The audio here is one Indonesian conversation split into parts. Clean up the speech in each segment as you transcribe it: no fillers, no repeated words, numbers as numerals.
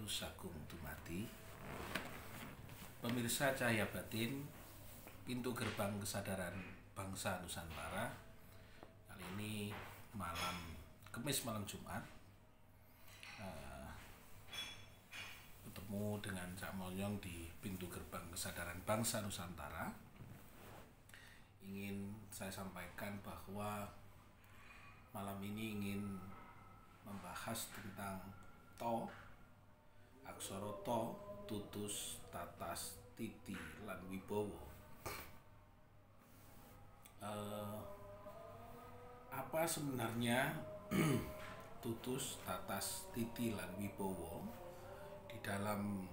Agus Agung Dumadi. Pemirsa Cahaya Batin, pintu gerbang kesadaran bangsa Nusantara. Kali ini Kamis malam Jumat, bertemu dengan Cak Monyong di pintu gerbang kesadaran bangsa Nusantara. Ingin saya sampaikan bahwa malam ini ingin membahas tentang to, aksara to, tutus, tatas, titi, lan wibowo. Apa sebenarnya tutus, tatas, titi, lan wibowo di dalam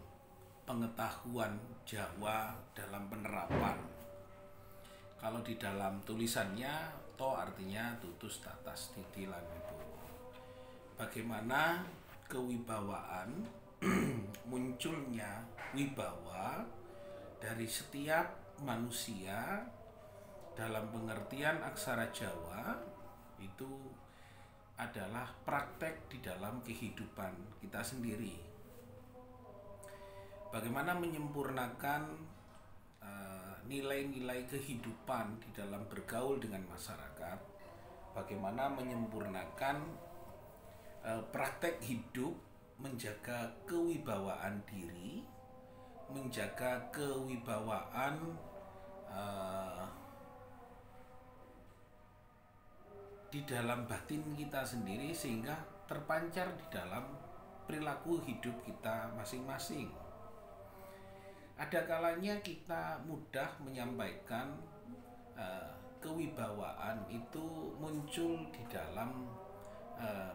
pengetahuan Jawa dalam penerapan? Kalau di dalam tulisannya to artinya tutus, tatas, titi, lan wibowo. Bagaimana kewibawaan munculnya wibawa dari setiap manusia dalam pengertian aksara Jawa itu adalah praktek di dalam kehidupan kita sendiri. Bagaimana menyempurnakan nilai-nilai kehidupan di dalam bergaul dengan masyarakat, bagaimana menyempurnakan praktek hidup, menjaga kewibawaan diri, menjaga kewibawaan di dalam batin kita sendiri sehingga terpancar di dalam perilaku hidup kita masing-masing. Ada kalanya kita mudah menyampaikan kewibawaan itu muncul di dalam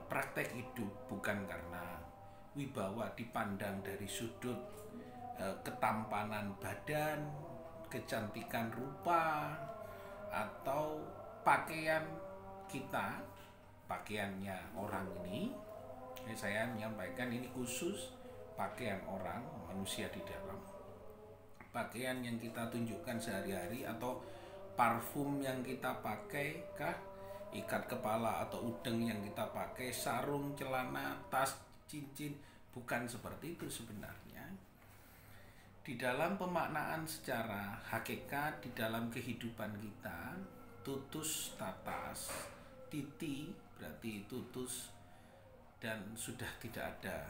praktek hidup, bukan karena wibawa dipandang dari sudut ketampanan badan, kecantikan rupa, atau pakaian kita, pakaiannya orang ini. Saya menyampaikan ini khusus pakaian orang, manusia di dalam. Pakaian yang kita tunjukkan sehari-hari atau parfum yang kita pakai kah, ikat kepala atau udeng yang kita pakai, sarung, celana, tas, cincin, bukan seperti itu sebenarnya. Di dalam pemaknaan secara hakikat di dalam kehidupan kita, tutus, tatas, titi berarti tutus dan sudah tidak ada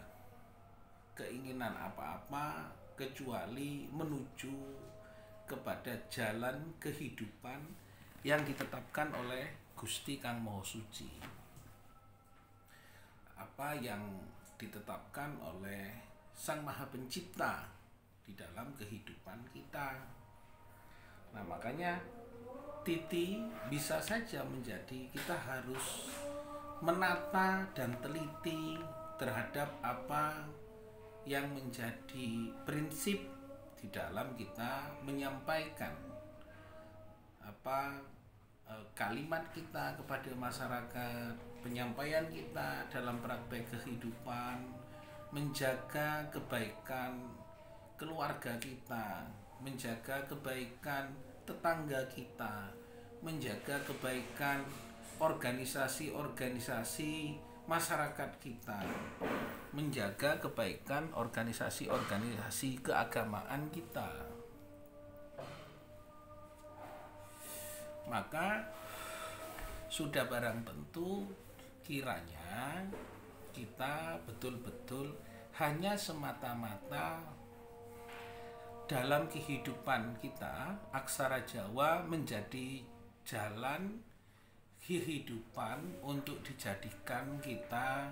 keinginan apa-apa kecuali menuju kepada jalan kehidupan yang ditetapkan oleh Gusti Kang Maha Suci. Apa yang ditetapkan oleh Sang Maha Pencipta di dalam kehidupan kita. Nah, makanya titi bisa saja menjadi kita harus menata dan teliti terhadap apa yang menjadi prinsip di dalam kita menyampaikan kalimat kita kepada masyarakat, penyampaian kita dalam praktek kehidupan, menjaga kebaikan keluarga kita, menjaga kebaikan tetangga kita, menjaga kebaikan organisasi-organisasi masyarakat kita, menjaga kebaikan organisasi-organisasi keagamaan kita. Maka sudah barang tentu kiranya kita betul-betul hanya semata-mata dalam kehidupan kita, aksara Jawa menjadi jalan kehidupan untuk dijadikan kita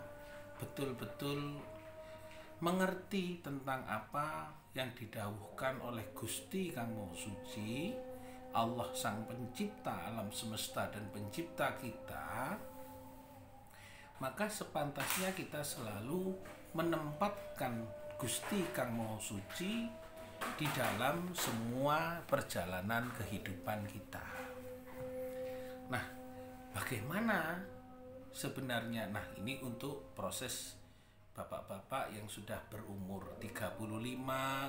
betul-betul mengerti tentang apa yang didhawuhkan oleh Gusti Kang Maha Suci, Allah Sang Pencipta alam semesta dan pencipta kita. Maka sepantasnya kita selalu menempatkan Gusti Kang Maha Suci di dalam semua perjalanan kehidupan kita. Nah, bagaimana sebenarnya? Nah, ini untuk proses bapak-bapak yang sudah berumur 35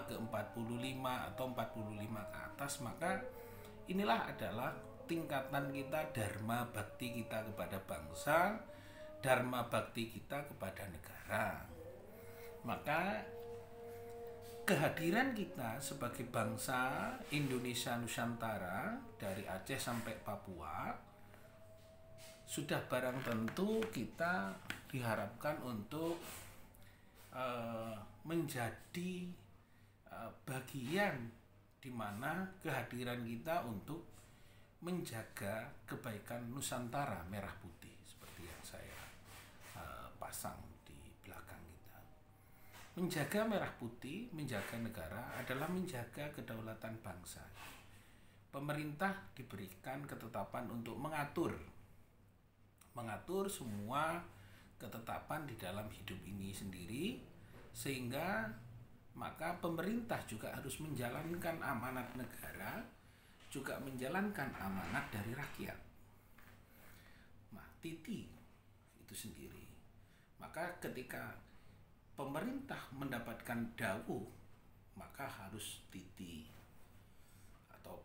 ke 45 atau 45 ke atas, maka inilah adalah tingkatan kita dharma bakti kita kepada bangsa, dharma bakti kita kepada negara. Maka kehadiran kita sebagai bangsa Indonesia Nusantara dari Aceh sampai Papua sudah barang tentu kita diharapkan untuk menjadi bagian di mana kehadiran kita untuk menjaga kebaikan Nusantara merah putih seperti yang saya pasang di belakang kita. Menjaga merah putih, menjaga negara adalah menjaga kedaulatan bangsa. Pemerintah diberikan ketetapan untuk mengatur semua ketetapan di dalam hidup ini sendiri, sehingga maka pemerintah juga harus menjalankan amanat negara, juga menjalankan amanat dari rakyat. Nah, titi itu sendiri. Maka ketika pemerintah mendapatkan dawuh, maka harus titi atau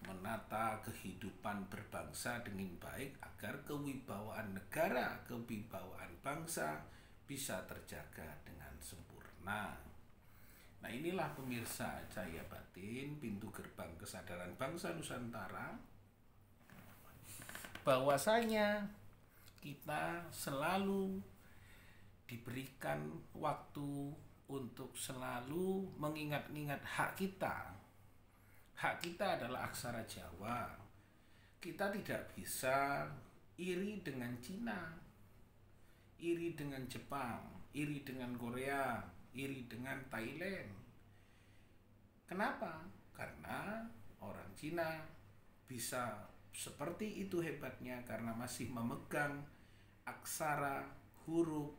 menata kehidupan berbangsa dengan baik agar kewibawaan negara, kewibawaan bangsa bisa terjaga dengan sempurna. Nah, inilah pemirsa Cahaya Batin, pintu gerbang kesadaran bangsa Nusantara, bahwasanya kita selalu diberikan waktu untuk selalu mengingat-ingat hak kita. Hak kita adalah aksara Jawa. Kita tidak bisa iri dengan Cina, iri dengan Jepang, iri dengan Korea, iri dengan Thailand. Kenapa? Karena orang Cina bisa seperti itu hebatnya karena masih memegang aksara, huruf,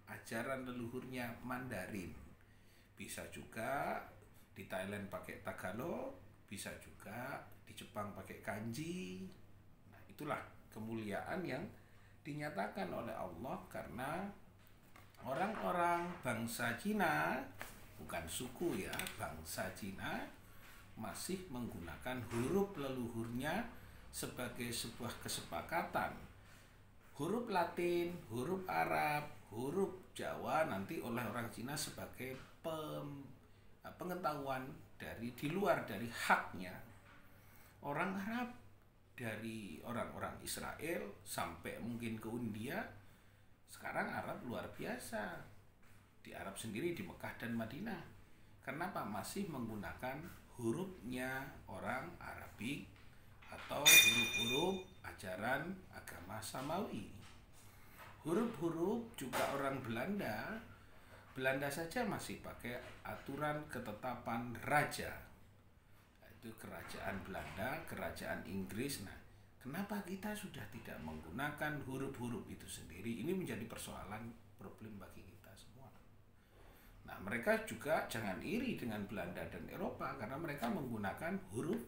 ajaran leluhurnya Mandarin. Bisa juga di Thailand pakai Tagalog, bisa juga di Jepang pakai kanji. Nah, itulah kemuliaan yang dinyatakan oleh Allah karena orang-orang bangsa Cina, bukan suku ya, bangsa Cina masih menggunakan huruf leluhurnya sebagai sebuah kesepakatan. Huruf Latin, huruf Arab, huruf Jawa nanti oleh orang Cina sebagai pengetahuan dari di luar dari haknya. Orang Arab dari orang-orang Israel sampai mungkin ke India, sekarang Arab luar biasa. Di Arab sendiri, di Mekah dan Madinah. Kenapa? Masih menggunakan hurufnya orang Arabik atau huruf-huruf ajaran agama Samawi. Huruf-huruf juga orang Belanda saja masih pakai aturan ketetapan raja. Itu kerajaan Belanda, kerajaan Inggris. Nah, kenapa kita sudah tidak menggunakan huruf-huruf itu sendiri? Ini menjadi persoalan problem bagi kita semua. Nah, mereka juga jangan iri dengan Belanda dan Eropa karena mereka menggunakan huruf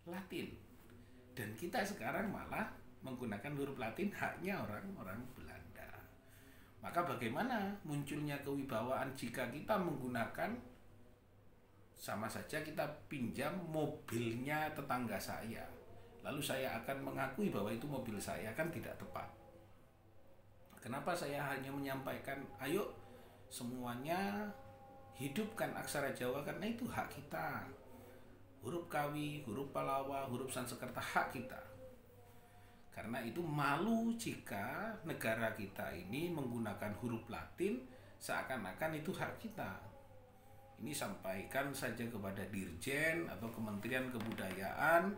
Latin. Dan kita sekarang malah menggunakan huruf Latin haknya orang-orang Belanda. Maka bagaimana munculnya kewibawaan jika kita menggunakan, sama saja kita pinjam mobilnya tetangga saya, lalu saya akan mengakui bahwa itu mobil saya, kan tidak tepat. Kenapa saya hanya menyampaikan, ayo semuanya hidupkan aksara Jawa karena itu hak kita. Huruf Kawi, huruf Palawa, huruf Sanskerta hak kita. Karena itu malu jika negara kita ini menggunakan huruf Latin seakan-akan itu hak kita. Ini sampaikan saja kepada Dirjen atau Kementerian Kebudayaan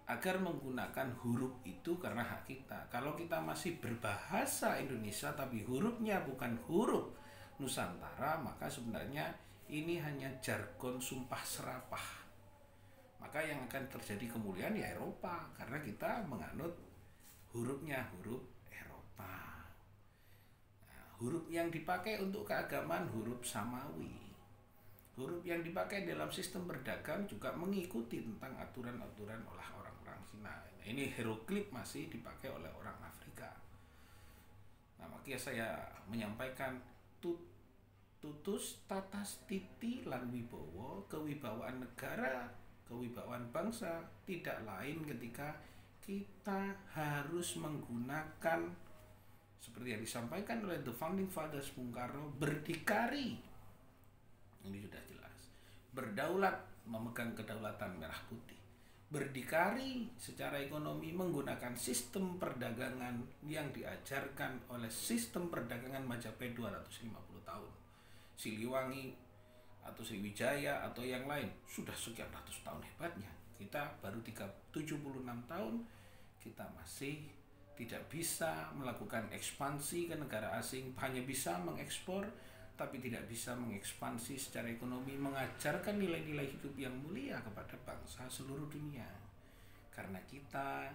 agar menggunakan huruf itu karena hak kita. Kalau kita masih berbahasa Indonesia tapi hurufnya bukan huruf Nusantara, maka sebenarnya ini hanya jargon sumpah serapah. Maka yang akan terjadi kemuliaan ya Eropa, karena kita menganut hurufnya huruf Eropa. Nah, huruf yang dipakai untuk keagamaan huruf Samawi. Huruf yang dipakai dalam sistem berdagang juga mengikuti tentang aturan-aturan oleh orang-orang Cina. Nah, ini hieroglif masih dipakai oleh orang Afrika. Nah, makanya saya menyampaikan tutus tatas titi lan wibowo, kewibawaan negara, kewibawaan bangsa tidak lain ketika kita harus menggunakan seperti yang disampaikan oleh The Founding Fathers Bung Karno, berdikari Ini sudah jelas. Berdaulat, memegang kedaulatan merah putih. Berdikari secara ekonomi menggunakan sistem perdagangan yang diajarkan oleh sistem perdagangan Majapahit 250 tahun. Siliwangi atau Sriwijaya atau yang lain sudah sekian ratus tahun hebatnya. Kita baru 76 tahun, kita masih tidak bisa melakukan ekspansi ke negara asing, hanya bisa mengekspor tapi tidak bisa mengekspansi secara ekonomi, mengajarkan nilai-nilai hidup yang mulia kepada bangsa seluruh dunia. Karena kita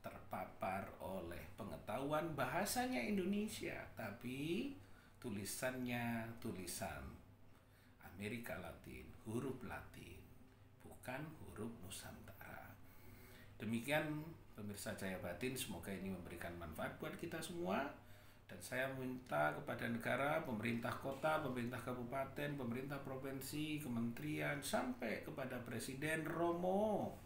terpapar oleh pengetahuan bahasanya Indonesia, tapi tulisannya tulisan Amerika Latin, huruf Latin, bukan huruf Nusantara. Demikian pemirsa Cahaya Batin, semoga ini memberikan manfaat buat kita semua. Dan saya minta kepada negara, pemerintah kota, pemerintah kabupaten, pemerintah provinsi, kementerian, sampai kepada Presiden Romo,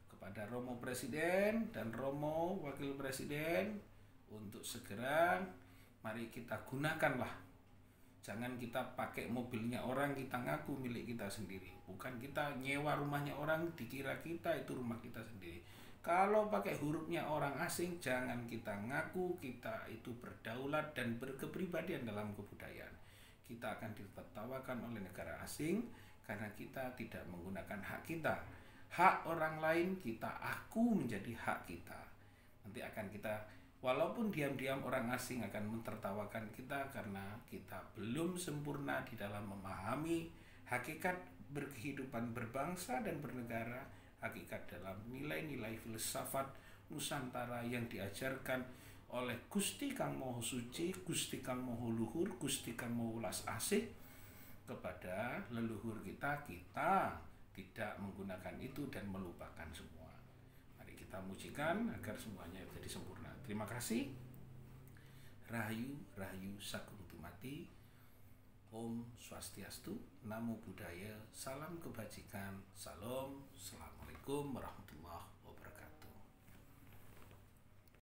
kepada Romo Presiden dan Romo Wakil Presiden, untuk segera mari kita gunakanlah. Jangan kita pakai mobilnya orang, kita ngaku milik kita sendiri. Bukan kita nyewa rumahnya orang, dikira kita itu rumah kita sendiri. Kalau pakai hurufnya orang asing, jangan kita ngaku kita itu berdaulat dan berkepribadian dalam kebudayaan. Kita akan ditertawakan oleh negara asing karena kita tidak menggunakan hak kita. Hak orang lain kita aku menjadi hak kita. Nanti akan kita, walaupun diam-diam orang asing akan mentertawakan kita karena kita belum sempurna di dalam memahami hakikat berkehidupan berbangsa dan bernegara, hakikat dalam nilai-nilai filsafat Nusantara yang diajarkan oleh Gusti Kang Moho Suci, Gusti Kang Moho Luhur, Gusti Kang Moho Welas Asih kepada leluhur kita. Kita tidak menggunakan itu dan melupakan semua. Mari kita mujikan agar semuanya menjadi sempurna. Terima kasih. Rahayu, Rahayu Sagung Tumati. Om Swastiastu, Namo Buddhaya, salam kebajikan, salam, assalamualaikum warahmatullahi wabarakatuh.